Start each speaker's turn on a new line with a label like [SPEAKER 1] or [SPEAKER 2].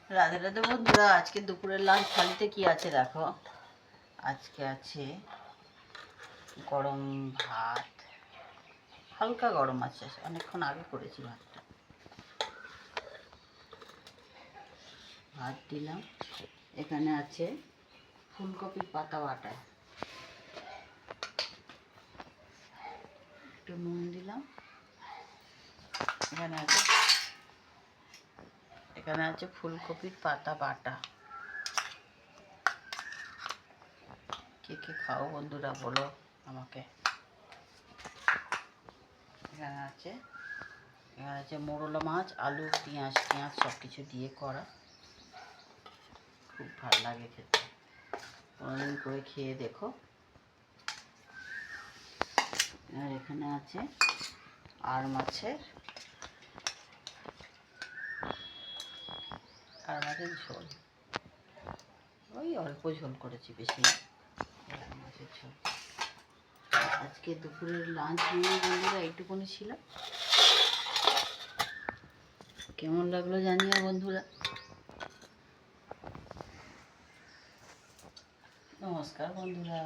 [SPEAKER 1] রাধে রাধে বন্ধুরা, আজকে দুপুরের লাঞ্চ থালিতে কি আছে দেখো। আজকে আছে গরম ভাত, হালকা গরম আছে, অনেকক্ষণ আগে করেছি ভাতটা। ভাত দিলাম, এখানে আছে ফুলকপির পাতা বাটা, একটু নুন দিলাম। এখানে আছে ফুলকপির পাতা বাটা। কে কে খাও বন্ধুরা বলো আমাকে। এখানে আছে মোরলা মাছ, আলু, পেঁয়াজ সব কিছু দিয়ে করা, খুব ভালো লাগে খেতে। কোনোদিন করে খেয়ে দেখো। আর এখানে আছে আর মাছের ঝোল, ওই অল্প ঝোল করেছি, বেশি না। মাছের ঝোল। আজকে দুপুরের লাঞ্চ মেনু বন্ধুরা এইটুকুনি ছিল। কেমন লাগলো জানিও বন্ধুরা। নমস্কার বন্ধুরা।